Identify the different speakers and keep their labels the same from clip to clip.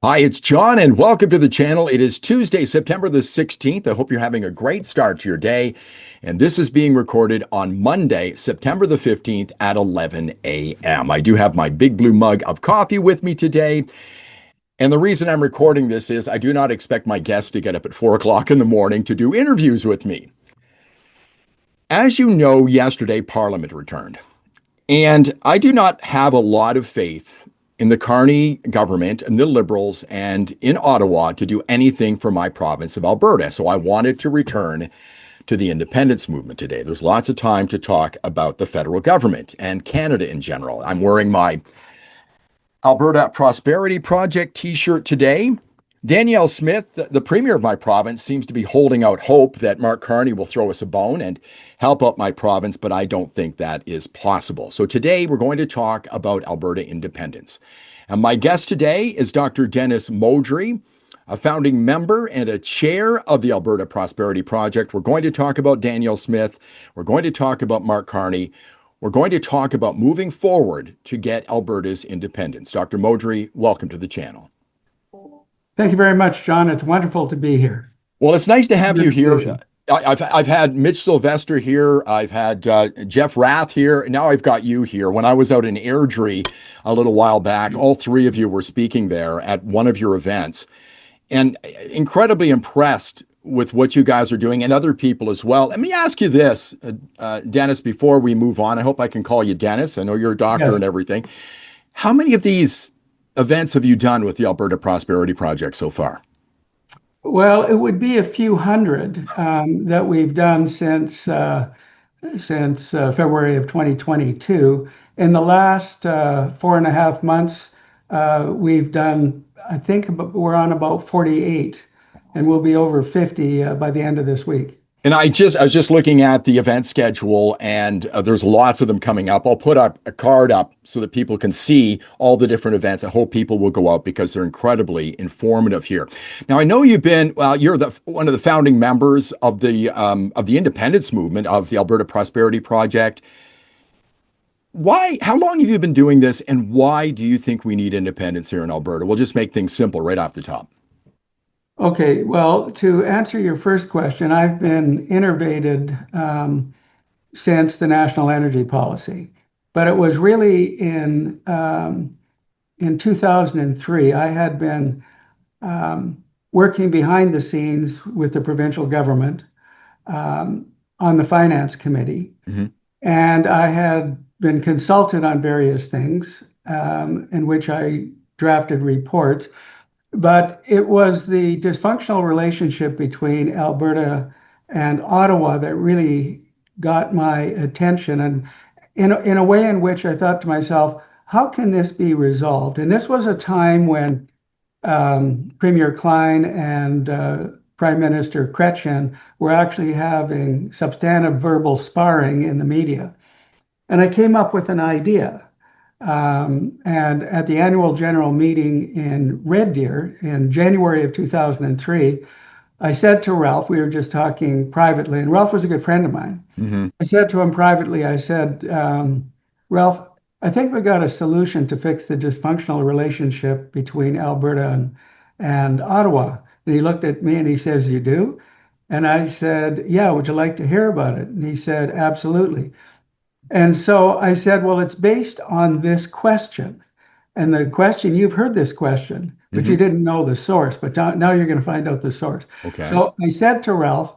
Speaker 1: Hi, it's John, and welcome to the channel. It is Tuesday, September the 16th. I hope you're having a great start to your day. And this is being recorded on Monday, September the 15th at 11 a.m. I do have my big blue mug of coffee with me today. And the reason I'm recording this is I do not expect my guests to get up at 4 o'clock in the morning to do interviews with me. As you know, yesterday Parliament returned. And I do not have a lot of faith in the Carney government and the Liberals and in Ottawa to do anything for my province of Alberta. So I wanted to return to the independence movement today. There's lots of time to talk about the federal government and Canada in general. I'm wearing my Alberta Prosperity Project t-shirt today. Danielle Smith, the premier of my province, seems to be holding out hope that Mark Carney will throw us a bone and help out my province, but I don't think that is possible. So today we're going to talk about Alberta independence. And my guest today is Dr. Dennis Modry, a founding member and a chair of the Alberta Prosperity Project. We're going to talk about Danielle Smith. We're going to talk about Mark Carney. We're going to talk about moving forward to get Alberta's independence. Dr. Modry, welcome to the channel.
Speaker 2: Thank you very much, John. It's wonderful to be here.
Speaker 1: Well, it's nice to have you here. I've had Mitch Sylvester here. I've had Jeff Rath here. Now I've got you here. When I was out in Airdrie a little while back, all three of you were speaking there at one of your events, and incredibly impressed with what you guys are doing and other people as well. Let me ask you this, Dennis, before we move on. I hope I can call you Dennis. I know you're a doctor
Speaker 2: Yes.
Speaker 1: and everything. How many of these events have you done with the Alberta Prosperity Project so far?
Speaker 2: Well, it would be a few hundred that we've done since February of 2022. In the last 4.5 months, we've done, I think we're on about 48, and we'll be over 50 by the end of this week.
Speaker 1: And I was just looking at the event schedule, and there's lots of them coming up. I'll put up a card up so that people can see all the different events. I hope people will go out because they're incredibly informative here. Now, I know you've been, well, you're one of the founding members of the independence movement of the Alberta Prosperity Project. How long have you been doing this, and why do you think we need independence here in Alberta? We'll just make things simple right off the top.
Speaker 2: Okay, well, to answer your first question, I've been innervated since the National Energy Policy, but it was really in 2003. I had been working behind the scenes with the provincial government on the Finance Committee, and I had been consulted on various things in which I drafted reports. But it was the dysfunctional relationship between Alberta and Ottawa that really got my attention, and in a way in which I thought to myself, how can this be resolved? And this was a time when Premier Klein and Prime Minister Chrétien were actually having substantive verbal sparring in the media. And I came up with an idea. And at the annual general meeting in Red Deer in January of 2003, I said to Ralph, we were just talking privately, and Ralph was a good friend of mine. I said to him privately, I said, Ralph, I think we got a solution to fix the dysfunctional relationship between Alberta and Ottawa. And he looked at me and he says, you do? And I said, yeah, would you like to hear about it? And he said, absolutely. And so I said, well, it's based on this question. And the question, you've heard this question, but you didn't know the source. But now you're going to find out the source.
Speaker 1: Okay.
Speaker 2: So I said to Ralph,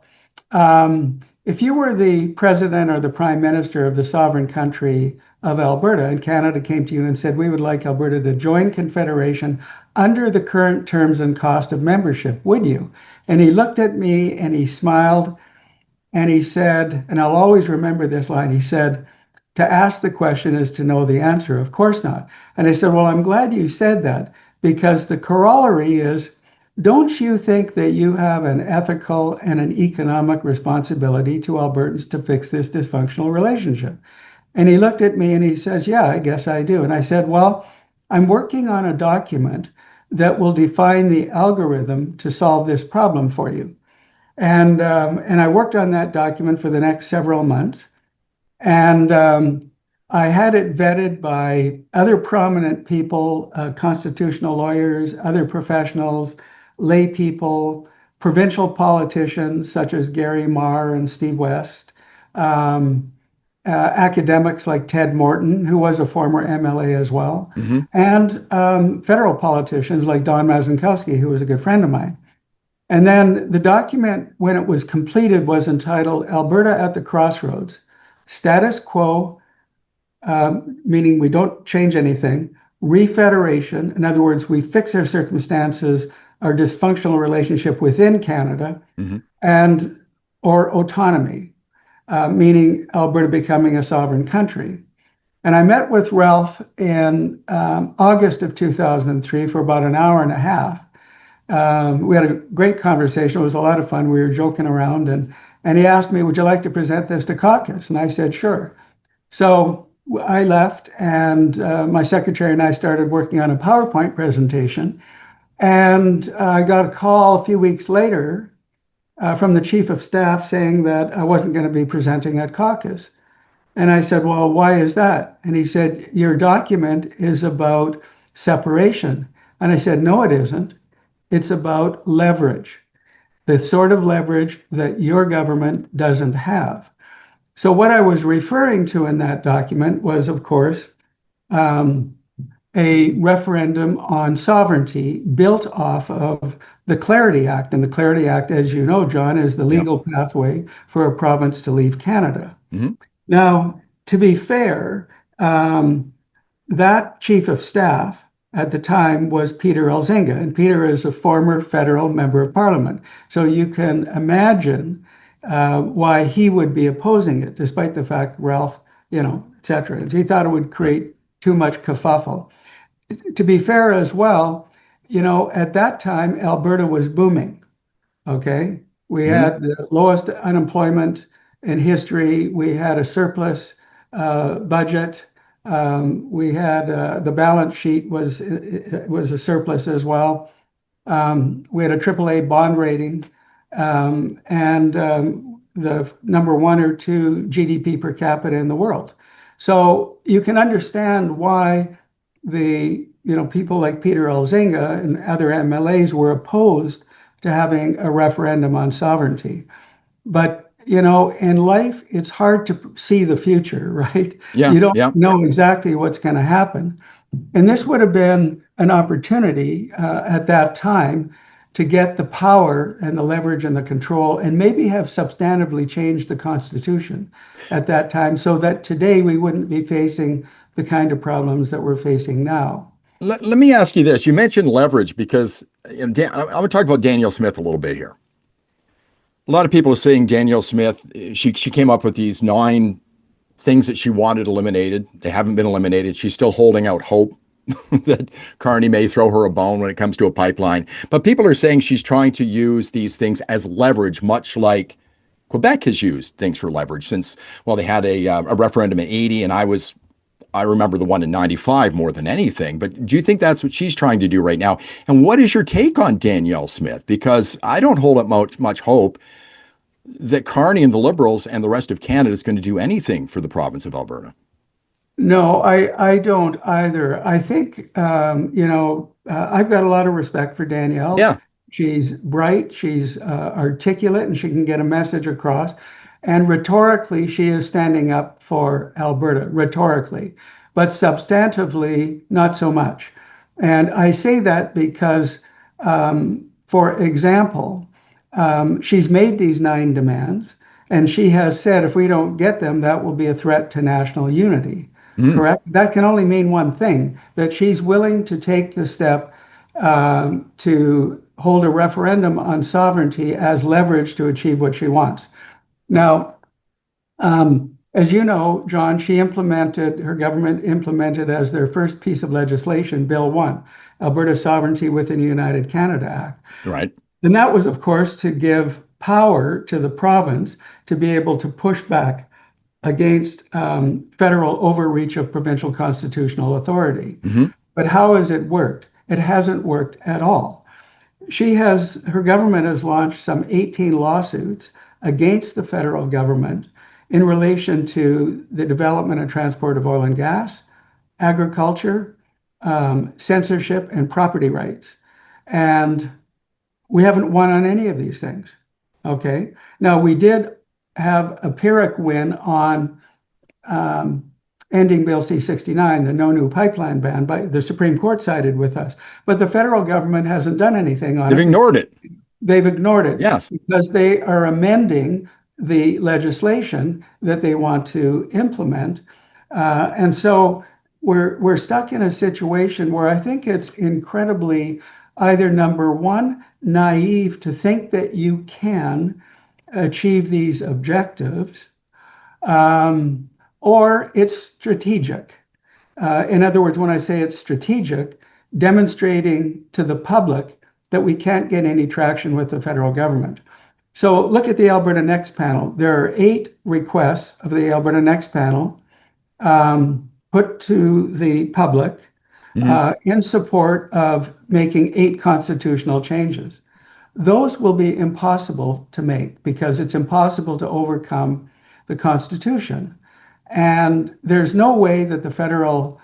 Speaker 2: if you were the president or the prime minister of the sovereign country of Alberta, and Canada came to you and said, we would like Alberta to join Confederation under the current terms and cost of membership, would you? And he looked at me and he smiled and he said, and I'll always remember this line, he said, to ask the question is to know the answer. Of course not. And I said, well, I'm glad you said that, because the corollary is, don't you think that you have an ethical and an economic responsibility to Albertans to fix this dysfunctional relationship? And he looked at me and he says, yeah, I guess I do. And I said, well, I'm working on a document that will define the algorithm to solve this problem for you. And I worked on that document for the next several months. And I had it vetted by other prominent people, constitutional lawyers, other professionals, lay people, provincial politicians such as Gary Marr and Steve West, um, academics like Ted Morton, who was a former MLA as well,
Speaker 1: Hmm.
Speaker 2: and federal politicians like Don Mazankowski, who was a good friend of mine. And then the document, when it was completed, was entitled Alberta at the Crossroads: Status Quo, meaning we don't change anything, refederation, in other words, we fix our circumstances, our dysfunctional relationship within Canada,
Speaker 1: Hmm.
Speaker 2: and or autonomy, meaning Alberta becoming a sovereign country. And I met with Ralph in August of 2003 for about an hour and a half. We had a great conversation. It was a lot of fun. We were joking around, and he asked me, "Would you like to present this to caucus?" And I said, "Sure." So I left, and my secretary and I started working on a PowerPoint presentation. And I got a call a few weeks later from the chief of staff saying that I wasn't going to be presenting at caucus. And I said, "Well, why is that?" And he said, "Your document is about separation." And I said, "No, it isn't. It's about leverage, the sort of leverage that your government doesn't have." So, what I was referring to in that document was, of course, um, a referendum on sovereignty built off of the Clarity Act. And the Clarity Act, as you know, John, is the
Speaker 1: Yep.
Speaker 2: legal pathway for a province to leave Canada.
Speaker 1: Hmm.
Speaker 2: Now, to be fair, um, that chief of staff at the time was Peter Elzinga, and Peter is a former federal member of parliament. So you can imagine why he would be opposing it, despite the fact Ralph, et cetera. He thought it would
Speaker 1: Right.
Speaker 2: create too much kerfuffle. To be fair as well, at that time, Alberta was booming. Okay. We
Speaker 1: Hmm.
Speaker 2: had the lowest unemployment in history. We had a surplus budget. We had the balance sheet was a surplus as well. We had a AAA bond rating, and the number one or two GDP per capita in the world. So you can understand why the people like Peter Elzinga and other MLAs were opposed to having a referendum on sovereignty. But in life, it's hard to see the future, right?
Speaker 1: Yeah.
Speaker 2: You don't
Speaker 1: Yeah.
Speaker 2: know exactly what's going to happen. And this would have been an opportunity at that time to get the power and the leverage and the control and maybe have substantively changed the Constitution at that time so that today we wouldn't be facing the kind of problems that we're facing now.
Speaker 1: Let me ask you this. You mentioned leverage because I'm going to talk about Danielle Smith a little bit here. A lot of people are saying Danielle Smith, she came up with these 9 things that she wanted eliminated. They haven't been eliminated. She's still holding out hope that Carney may throw her a bone when it comes to a pipeline. But people are saying she's trying to use these things as leverage, much like Quebec has used things for leverage since, well, they had a referendum in 80, and I remember the one in 95 more than anything. But do you think that's what she's trying to do right now? And what is your take on Danielle Smith? Because I don't hold up much hope that Carney and the Liberals and the rest of Canada is going to do anything for the province of Alberta.
Speaker 2: No, I don't either. I think, I've got a lot of respect for Danielle.
Speaker 1: Yeah.
Speaker 2: She's bright, she's articulate, and she can get a message across. And rhetorically, she is standing up for Alberta, rhetorically, but substantively, not so much. And I say that because, for example, she's made these 9 demands, and she has said if we don't get them, that will be a threat to national unity.
Speaker 1: Mm.
Speaker 2: Correct? That can only mean one thing, that she's willing to take the step to hold a referendum on sovereignty as leverage to achieve what she wants. Now, as you know, John, her government implemented as their first piece of legislation, Bill 1, Alberta Sovereignty within the United Canada Act.
Speaker 1: Right.
Speaker 2: And that was, of course, to give power to the province to be able to push back against federal overreach of provincial constitutional authority.
Speaker 1: Hmm.
Speaker 2: But how has it worked? It hasn't worked at all. Her government has launched some 18 lawsuits against the federal government in relation to the development and transport of oil and gas, agriculture, censorship, and property rights. And we haven't won on any of these things. Okay. Now, we did have a Pyrrhic win on ending Bill C-69, the no new pipeline ban, but the Supreme Court sided with us. But the federal government hasn't done anything on it.
Speaker 1: They've ignored it.
Speaker 2: They've ignored it.
Speaker 1: Yes.
Speaker 2: Because they are amending the legislation that they want to implement. And so we're stuck in a situation where I think it's incredibly either, number one, naive to think that you can achieve these objectives, or it's strategic. In other words, when I say it's strategic, demonstrating to the public that we can't get any traction with the federal government. So look at the Alberta Next panel. There are 8 requests of the Alberta Next panel put to the public in support of making 8 constitutional changes. Those will be impossible to make because it's impossible to overcome the Constitution. And there's no way that the federal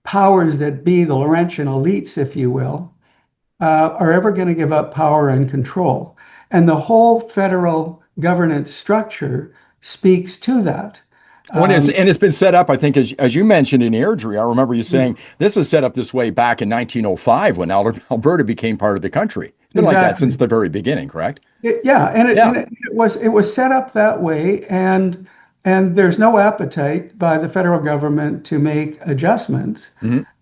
Speaker 2: powers that be, the Laurentian elites, if you will, are ever going to give up power and control. And the whole federal governance structure speaks to that.
Speaker 1: And it's been set up, I think, as you mentioned in Airdrie, I remember you saying this was set up this way back in 1905 when Alberta became part of the country. It's been like that since the very beginning, correct?
Speaker 2: It was set up that way, and there's no appetite by the federal government to make adjustments,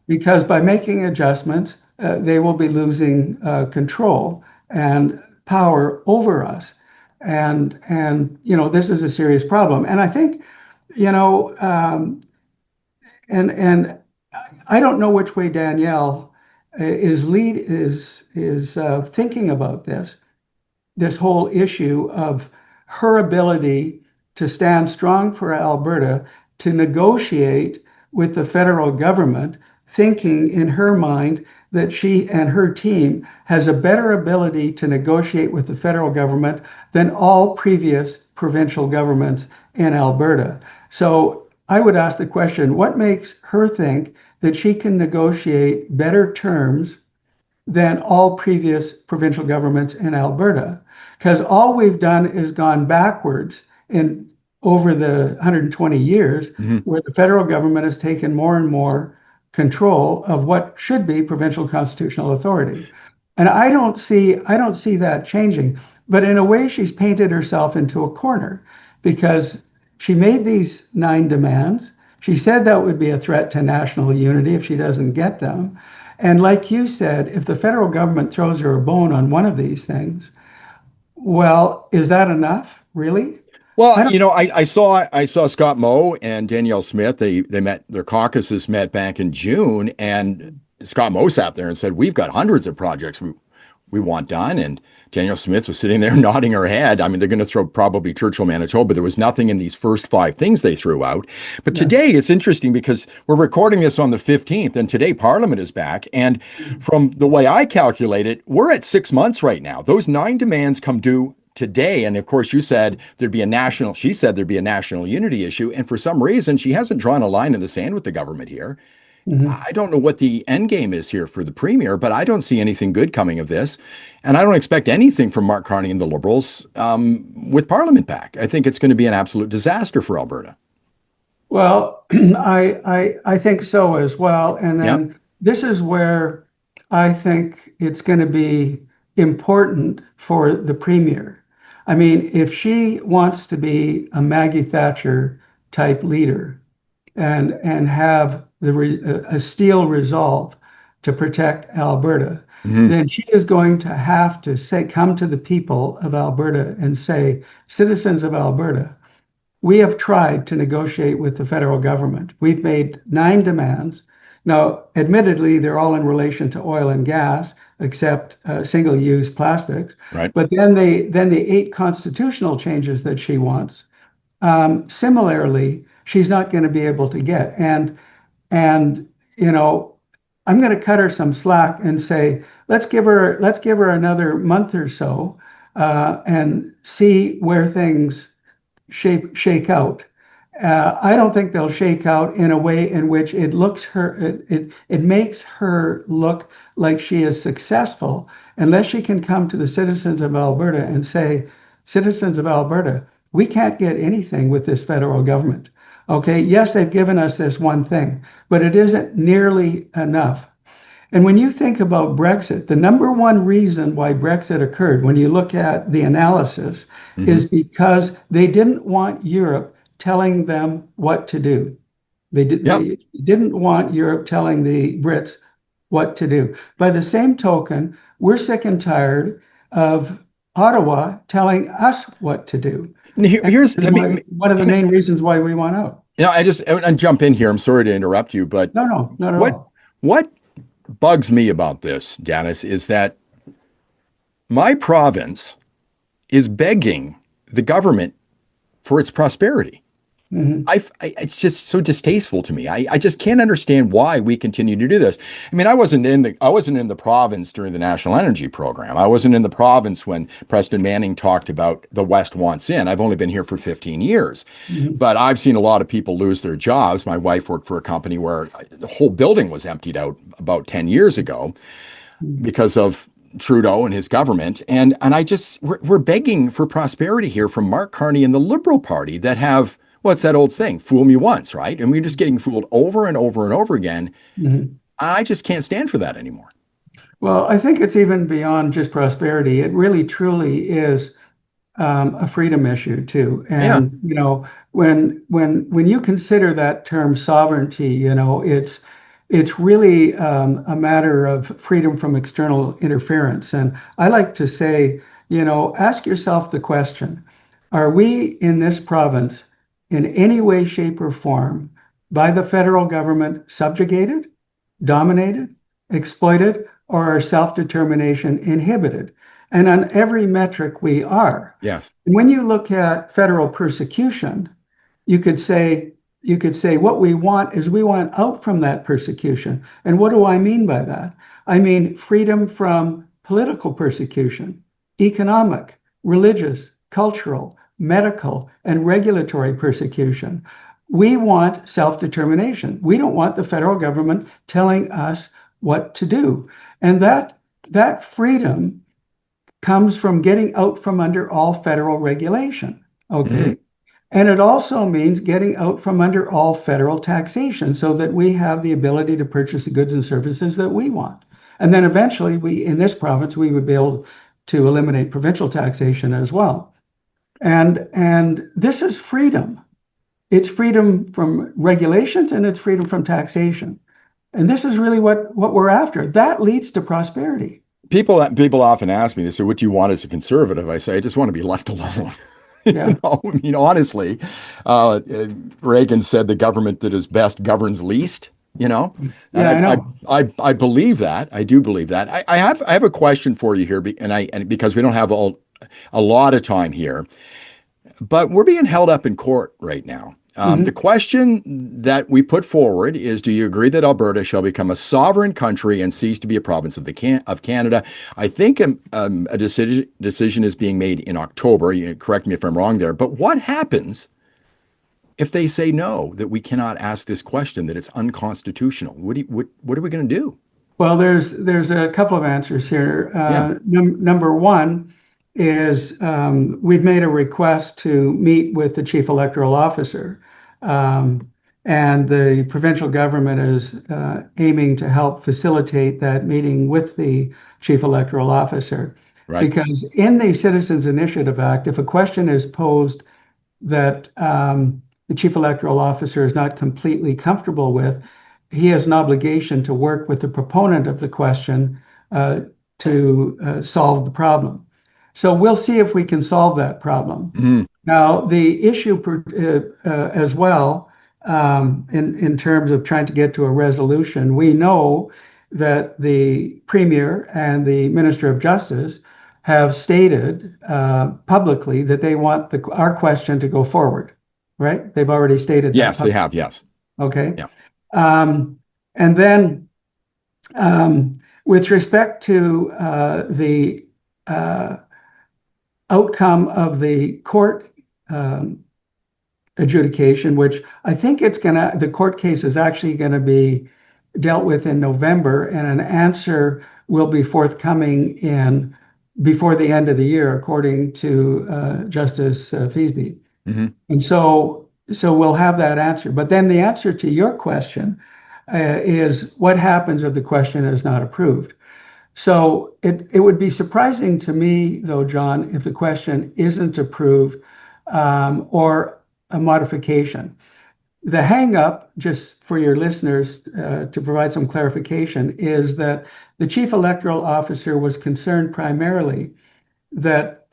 Speaker 2: because by making adjustments, they will be losing control and power over us. And this is a serious problem. And I think, and I don't know which way Danielle is thinking about this whole issue of her ability to stand strong for Alberta, to negotiate with the federal government, thinking in her mind that she and her team has a better ability to negotiate with the federal government than all previous provincial governments in Alberta. So I would ask the question, what makes her think that she can negotiate better terms than all previous provincial governments in Alberta? Because all we've done is gone backwards in over the 120 years, where the federal government has taken more and more control of what should be provincial constitutional authority. And I don't see that changing. But in a way, she's painted herself into a corner because she made these 9 demands. She said that would be a threat to national unity if she doesn't get them. And like you said, if the federal government throws her a bone on one of these things, well, is that enough, really?
Speaker 1: Well, I saw Scott Moe and Danielle Smith. They met, their caucuses met back in June, and Scott Moe sat there and said, "We've got hundreds of projects we want done." And Danielle Smith was sitting there nodding her head. I mean, they're going to throw probably Churchill, Manitoba. There was nothing in these first 5 things they threw out. But today it's interesting because we're recording this on the 15th, and today Parliament is back. And from the way I calculate it, we're at 6 months right now. Those 9 demands come due today. And of course, she said there'd be a national unity issue. And for some reason, she hasn't drawn a line in the sand with the government here. I don't know what the end game is here for the premier, but I don't see anything good coming of this. And I don't expect anything from Mark Carney and the Liberals with Parliament back. I think it's going to be an absolute disaster for Alberta.
Speaker 2: Well, I think so as well. And then this is where I think it's going to be important for the premier. I mean, if she wants to be a Maggie Thatcher type leader and have a steel resolve to protect Alberta, then she is going to have to come to the people of Alberta and say, citizens of Alberta, we have tried to negotiate with the federal government. We've made 9 demands. Now, admittedly, they're all in relation to oil and gas, except single-use plastics.
Speaker 1: Right.
Speaker 2: But then the 8 constitutional changes that she wants, similarly, she's not going to be able to get. And I'm going to cut her some slack and say, let's give her another month or so and see where things shake out. I don't think they'll shake out in a way in which it makes her look like she is successful, unless she can come to the citizens of Alberta and say, citizens of Alberta, we can't get anything with this federal government. Okay, yes, they've given us this one thing, but it isn't nearly enough. And when you think about Brexit, the number one reason why Brexit occurred, when you look at the analysis, is because they didn't want Europe telling them what to do. They didn't want Europe telling the Brits what to do. By the same token, we're sick and tired of Ottawa telling us what to do.
Speaker 1: Here's,
Speaker 2: one of the main reasons why we want out.
Speaker 1: I jump in here. I'm sorry to interrupt you, but
Speaker 2: no, not at all.
Speaker 1: What bugs me about this, Dennis, is that my province is begging the government for its prosperity.
Speaker 2: Mm-hmm.
Speaker 1: It's just so distasteful to me. I just can't understand why we continue to do this. I mean, I wasn't in the province during the National Energy Program. I wasn't in the province when Preston Manning talked about the West wants in. I've only been here for 15 years, but I've seen a lot of people lose their jobs. My wife worked for a company where the whole building was emptied out about 10 years ago because of Trudeau and his government. And we're begging for prosperity here from Mark Carney and the Liberal Party that have, what's that old saying? Fool me once, right? And we're just getting fooled over and over and over again. Mm-hmm. I just can't stand for that anymore.
Speaker 2: Well, I think it's even beyond just prosperity. It really, truly is a freedom issue too. And when you consider that term sovereignty, it's really a matter of freedom from external interference. And I like to say, ask yourself the question: are we in this province, in any way, shape, or form, by the federal government subjugated, dominated, exploited, or our self-determination inhibited? And on every metric, we are.
Speaker 1: Yes.
Speaker 2: And when you look at federal persecution, you could say what we want is we want out from that persecution. And what do I mean by that? I mean freedom from political persecution, economic, religious, cultural, medical, and regulatory persecution. We want self-determination. We don't want the federal government telling us what to do. And that freedom comes from getting out from under all federal regulation. Okay. Mm-hmm. And it also means getting out from under all federal taxation so that we have the ability to purchase the goods and services that we want. And then eventually in this province, we would be able to eliminate provincial taxation as well. And this is freedom. It's freedom from regulations and it's freedom from taxation. And this is really what we're after. That leads to prosperity.
Speaker 1: People often ask me, they say, what do you want as a conservative? I say, I just want to be left alone.
Speaker 2: Yeah.
Speaker 1: Honestly, Reagan said the government that is best governs least,
Speaker 2: Yeah,
Speaker 1: and
Speaker 2: I know.
Speaker 1: I believe that. I do believe that. I have a question for you here, and because we don't have a lot of time here, but we're being held up in court right now. The question that we put forward is, do you agree that Alberta shall become a sovereign country and cease to be a province of Canada? I think a decision is being made in October. You correct me if I'm wrong there. But what happens if they say no, that we cannot ask this question, that it's unconstitutional? What are we going to do?
Speaker 2: Well, there's a couple of answers here. Number one is we've made a request to meet with the chief electoral officer. And the provincial government is aiming to help facilitate that meeting with the chief electoral officer. Right. Because in the Citizens Initiative Act, if a question is posed that the chief electoral officer is not completely comfortable with, he has an obligation to work with the proponent of the question to solve the problem. So we'll see if we can solve that problem. Mm-hmm. Now, the issue as well, in terms of trying to get to a resolution, we know that the Premier and the Minister of Justice have stated publicly that they want our question to go forward, right? They've already stated that.
Speaker 1: Yes, they have, yes.
Speaker 2: Okay. Yeah. And then with respect to the outcome of the court adjudication, which I think the court case is actually going to be dealt with in November, and an answer will be forthcoming before the end of the year, according to Justice Feasby.
Speaker 1: Hmm.
Speaker 2: And so we'll have that answer. But then the answer to your question is what happens if the question is not approved? So it would be surprising to me, though, John, if the question isn't approved or a modification. The hang up, just for your listeners to provide some clarification, is that the chief electoral officer was concerned primarily that,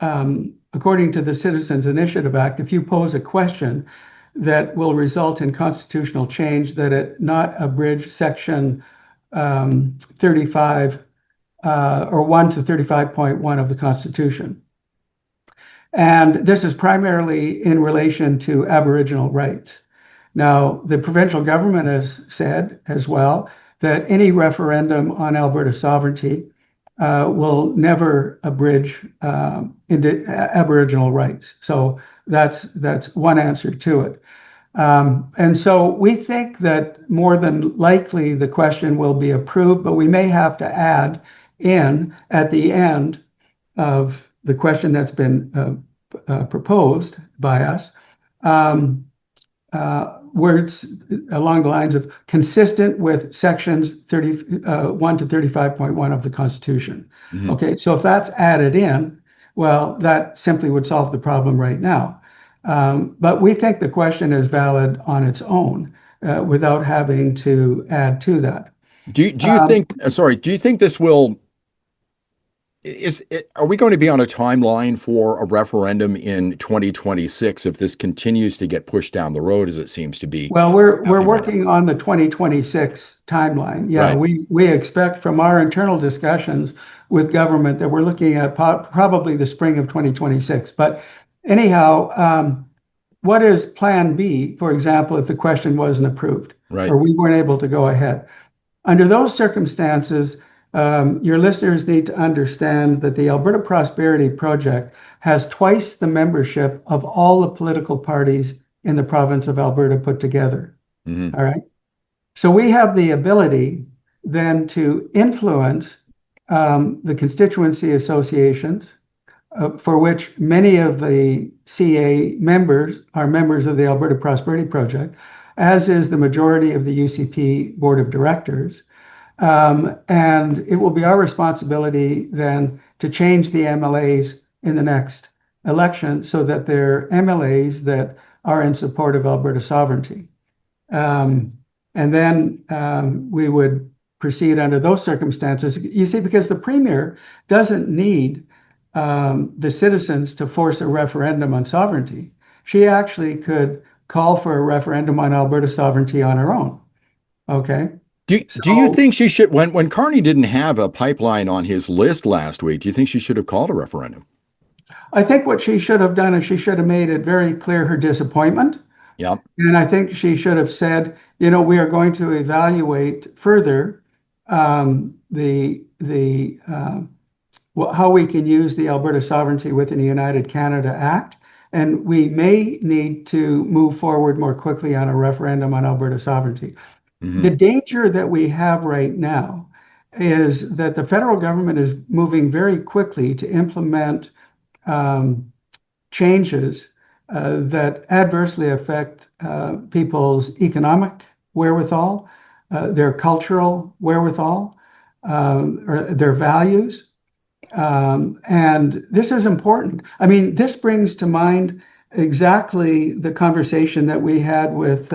Speaker 2: according to the Citizens Initiative Act, if you pose a question that will result in constitutional change, that it not abridge Section 35 or 1 to 35.1 of the Constitution. And this is primarily in relation to Aboriginal rights. Now, the provincial government has said as well that any referendum on Alberta sovereignty will never abridge into Aboriginal rights. So that's one answer to it. And so we think that more than likely the question will be approved, but we may have to add in at the end of the question that's been proposed by us, words along the lines of consistent with sections 31 to 35.1 of the Constitution.
Speaker 1: Hmm.
Speaker 2: Okay, so if that's added in, well, that simply would solve the problem right now. But we think the question is valid on its own without having to add to that.
Speaker 1: Do you think, sorry, do you think this will, are we going to be on a timeline for a referendum in 2026 if this continues to get pushed down the road as it seems to be
Speaker 2: Well, we're
Speaker 1: happening right now?
Speaker 2: working on the 2026 timeline. Yeah,
Speaker 1: Right.
Speaker 2: we expect from our internal discussions with government that we're looking at probably the spring of 2026. But anyhow, what is Plan B, for example, if the question wasn't approved
Speaker 1: Right.
Speaker 2: or we weren't able to go ahead? Under those circumstances, your listeners need to understand that the Alberta Prosperity Project has twice the membership of all the political parties in the province of Alberta put together.
Speaker 1: Hmm.
Speaker 2: All right. So we have the ability then to influence the constituency associations, for which many of the CA members are members of the Alberta Prosperity Project, as is the majority of the UCP Board of Directors. And it will be our responsibility then to change the MLAs in the next election so that they're MLAs that are in support of Alberta sovereignty. And then we would proceed under those circumstances. You see, because the Premier doesn't need the citizens to force a referendum on sovereignty. She actually could call for a referendum on Alberta sovereignty on her own. Okay.
Speaker 1: Do you think she should, when Carney didn't have a pipeline on his list last week, do you think she should have called a referendum?
Speaker 2: I think what she should have done is she should have made it very clear her disappointment.
Speaker 1: Yep.
Speaker 2: And I think she should have said, we are going to evaluate further how we can use the Alberta Sovereignty within the United Canada Act. And we may need to move forward more quickly on a referendum on Alberta sovereignty.
Speaker 1: Hmm.
Speaker 2: The danger that we have right now is that the federal government is moving very quickly to implement changes that adversely affect people's economic wherewithal, their cultural wherewithal, or their values. And this is important. I mean, this brings to mind exactly the conversation that we had with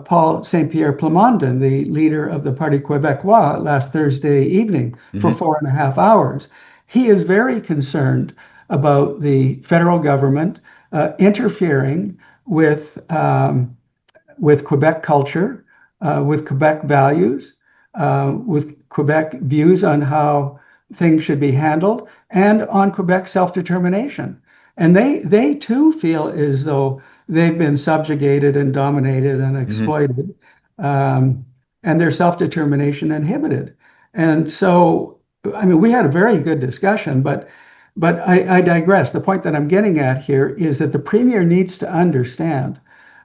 Speaker 2: Paul St. Pierre Plamondon, the leader of the Parti Québécois, last Thursday evening for 4.5 hours. He is very concerned about the federal government interfering with Quebec culture, with Quebec values, with Quebec views on how things should be handled, and on Quebec self-determination. And they too feel as though they've been subjugated and dominated and exploited, and their self-determination inhibited. And so, I mean, we had a very good discussion, but But I digress. The point that I'm getting at here is that the premier needs to understand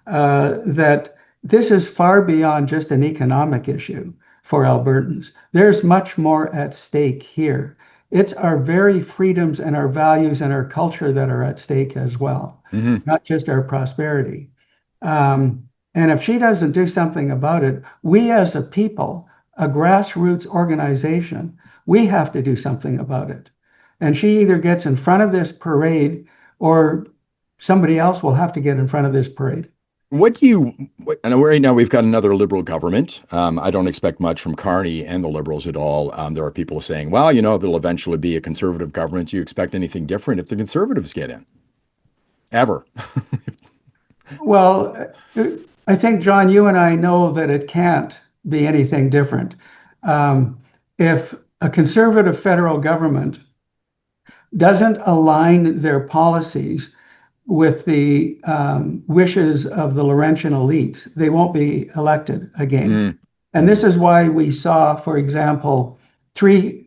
Speaker 2: that this is far beyond just an economic issue for Albertans. There's much more at stake here. It's our very freedoms and our values and our culture that are at stake as well,
Speaker 1: Hmm.
Speaker 2: not just our prosperity. And if she doesn't do something about it, we as a people, a grassroots organization, we have to do something about it. And she either gets in front of this parade or somebody else will have to get in front of this parade.
Speaker 1: I know right now we've got another liberal government. I don't expect much from Carney and the liberals at all. There are people saying, well, there'll eventually be a conservative government. Do you expect anything different if the conservatives get in? Ever?
Speaker 2: Well, I think, John, you and I know that it can't be anything different. If a conservative federal government doesn't align their policies with the wishes of the Laurentian elites, they won't be elected again.
Speaker 1: Mm.
Speaker 2: And this is why we saw, for example, three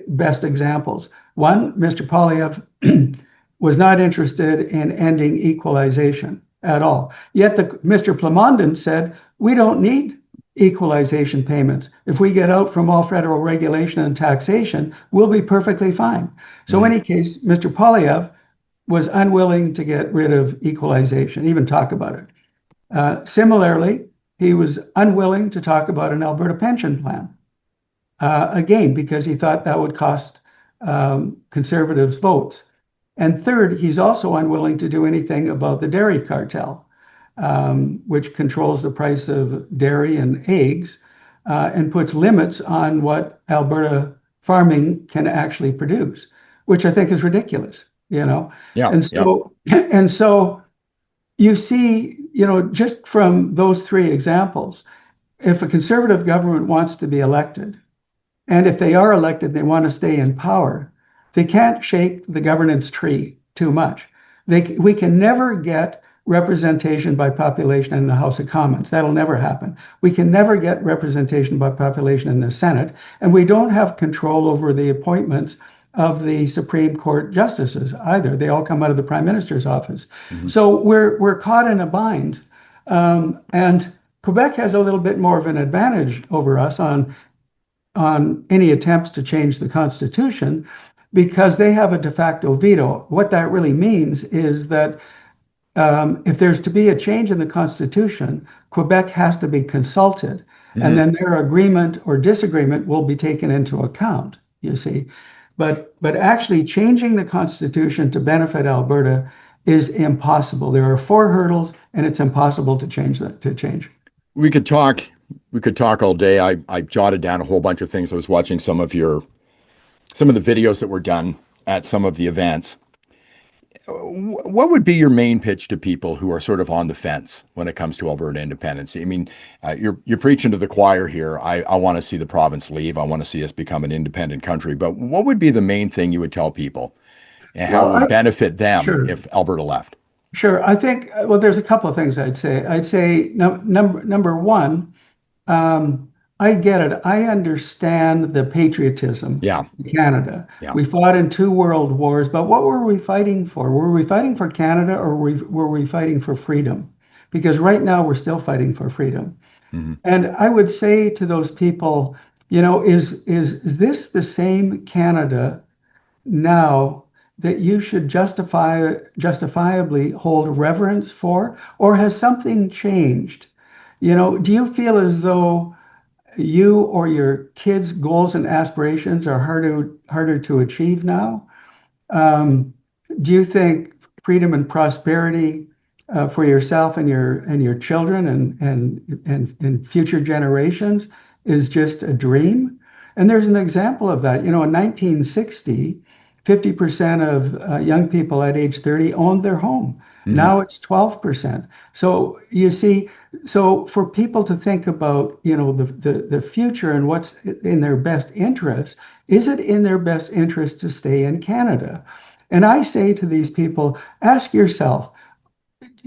Speaker 2: best examples. One, Mr. Polyev was not interested in ending equalization at all. Yet Mr. Plamondon said, we don't need equalization payments. If we get out from all federal regulation and taxation, we'll be perfectly fine. So in any case, Mr. Polyev was unwilling to get rid of equalization, even talk about it. Similarly, he was unwilling to talk about an Alberta pension plan, again, because he thought that would cost conservatives votes. And third, he's also unwilling to do anything about the dairy cartel, which controls the price of dairy and eggs and puts limits on what Alberta farming can actually produce, which I think is ridiculous,
Speaker 1: Yeah.
Speaker 2: And
Speaker 1: Yeah.
Speaker 2: so you see, just from those three examples, if a conservative government wants to be elected, and if they are elected, they want to stay in power, they can't shake the governance tree too much. We can never get representation by population in the House of Commons. That'll never happen. We can never get representation by population in the Senate, and we don't have control over the appointments of the Supreme Court justices either. They all come out of the Prime Minister's office.
Speaker 1: Mm-hmm.
Speaker 2: So we're caught in a bind. And Quebec has a little bit more of an advantage over us on any attempts to change the Constitution because they have a de facto veto. What that really means is that if there's to be a change in the Constitution, Quebec has to be consulted,
Speaker 1: Mm-hmm.
Speaker 2: and then their agreement or disagreement will be taken into account, you see. But actually changing the Constitution to benefit Alberta is impossible. There are four hurdles, and it's impossible to change that.
Speaker 1: We could talk. We could talk all day. I jotted down a whole bunch of things. I was watching some of the videos that were done at some of the events. What would be your main pitch to people who are sort of on the fence when it comes to Alberta independence? I mean, you're preaching to the choir here. I want to see the province leave. I want to see us become an independent country. But what would be the main thing you would tell people, and how it would benefit them
Speaker 2: Sure.
Speaker 1: if Alberta left?
Speaker 2: Sure. I think, well, there's a couple of things I'd say. I'd say number one, I get it. I understand the patriotism
Speaker 1: Yeah.
Speaker 2: of Canada.
Speaker 1: Yeah.
Speaker 2: We fought in two world wars, but what were we fighting for? Were we fighting for Canada or were we fighting for freedom? Because right now we're still fighting for freedom.
Speaker 1: Mm-hmm.
Speaker 2: And I would say to those people, is this the same Canada now that you should justifiably hold reverence for, or has something changed? Do you feel as though you or your kids' goals and aspirations are harder to achieve now? Do you think freedom and prosperity for yourself and your children and future generations is just a dream? And there's an example of that. In 1960, 50% of young people at age 30 owned their home.
Speaker 1: Mm-hmm.
Speaker 2: Now it's 12%. So you see, so for people to think about, the future and what's in their best interest, is it in their best interest to stay in Canada? And I say to these people, ask yourself,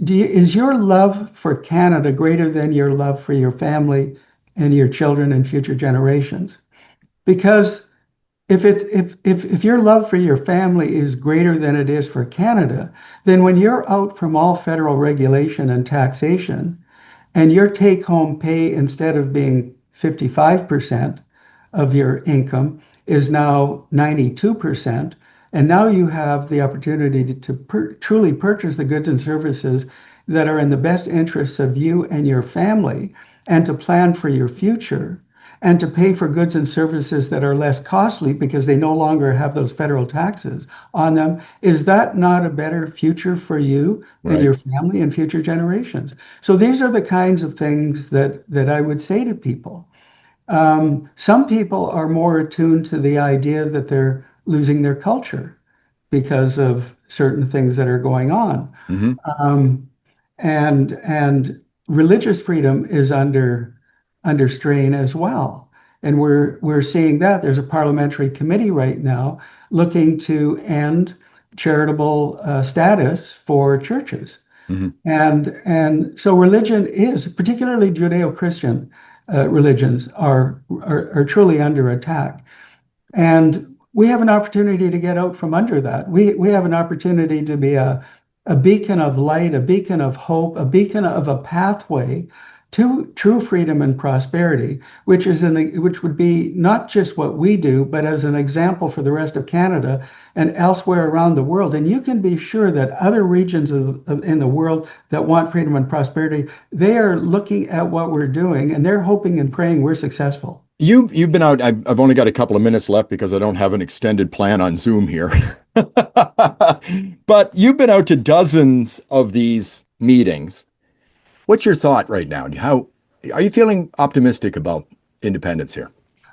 Speaker 2: is your love for Canada greater than your love for your family and your children and future generations? Because if your love for your family is greater than it is for Canada, then when you're out from all federal regulation and taxation, and your take-home pay, instead of being 55% of your income, is now 92%, and now you have the opportunity to truly purchase the goods and services that are in the best interests of you and your family, and to plan for your future, and to pay for goods and services that are less costly because they no longer have those federal taxes on them. Is that not a better future for you and
Speaker 1: Right.
Speaker 2: your family and future generations? So these are the kinds of things that I would say to people. Some people are more attuned to the idea that they're losing their culture because of certain things that are going on.
Speaker 1: Hmm.
Speaker 2: Um, and religious freedom is under strain as well. And we're seeing that there's a parliamentary committee right now looking to end charitable status for churches.
Speaker 1: Hmm.
Speaker 2: And so religion is, particularly Judeo-Christian religions, are truly under attack. And we have an opportunity to get out from under that. We have an opportunity to be a beacon of light, a beacon of hope, a beacon of a pathway to true freedom and prosperity, which would be not just what we do, but as an example for the rest of Canada and elsewhere around the world. And you can be sure that other regions in the world that want freedom and prosperity, they are looking at what we're doing and they're hoping and praying we're successful.
Speaker 1: You've been out. I've only got a couple of minutes left because I don't have an extended plan on Zoom here. But you've been out to dozens of these meetings. What's your thought right now? How are you feeling optimistic about independence here?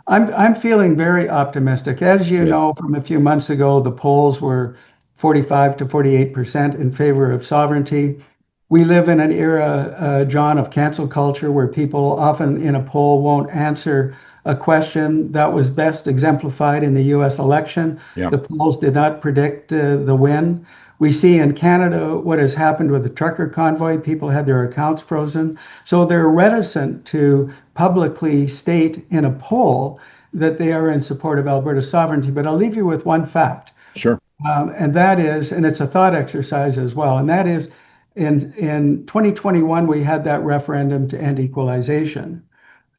Speaker 2: I'm feeling very optimistic. As you
Speaker 1: Good.
Speaker 2: know, from a few months ago, the polls were 45 to 48% in favor of sovereignty. We live in an era, John, of cancel culture where people often in a poll won't answer a question. That was best exemplified in the US election.
Speaker 1: Yeah.
Speaker 2: The polls did not predict the win. We see in Canada what has happened with the trucker convoy. People had their accounts frozen. So they're reticent to publicly state in a poll that they are in support of Alberta sovereignty. But I'll leave you with one fact.
Speaker 1: Sure.
Speaker 2: And that is, and it's a thought exercise as well, and that is in 2021, we had that referendum to end equalization.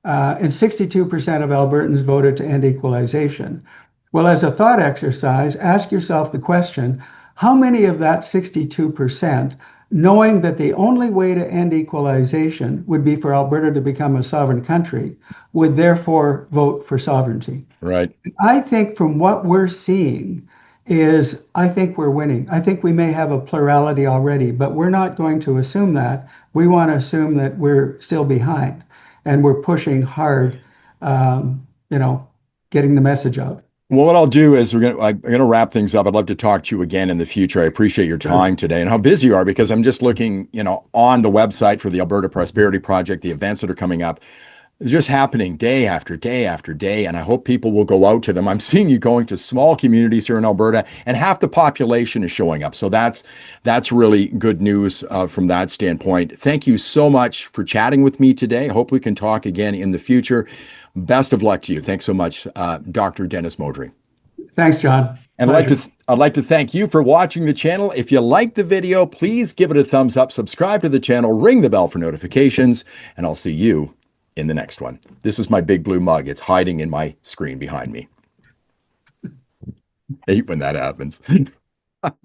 Speaker 2: And 62% of Albertans voted to end equalization. Well, as a thought exercise, ask yourself the question, how many of that 62%, knowing that the only way to end equalization would be for Alberta to become a sovereign country, would therefore vote for sovereignty?
Speaker 1: Right.
Speaker 2: I think from what we're seeing is I think we're winning. I think we may have a plurality already, but we're not going to assume that. We want to assume that we're still behind and we're pushing hard, you know, getting the message out.
Speaker 1: Well, what I'll do is I'm gonna wrap things up. I'd love to talk to you again in the future. I appreciate your
Speaker 2: Sure.
Speaker 1: time today and how busy you are because I'm just looking, on the website for the Alberta Prosperity Project, the events that are coming up. It's just happening day after day after day, and I hope people will go out to them. I'm seeing you going to small communities here in Alberta, and half the population is showing up. So that's really good news from that standpoint. Thank you so much for chatting with me today. I hope we can talk again in the future. Best of luck to you. Thanks so much, Dr. Dennis Modry.
Speaker 2: Thanks, John.
Speaker 1: And
Speaker 2: Pleasure.
Speaker 1: I'd like to thank you for watching the channel. If you liked the video, please give it a thumbs up, subscribe to the channel, ring the bell for notifications, and I'll see you in the next one. This is my big blue mug. It's hiding in my screen behind me. I hate when that happens.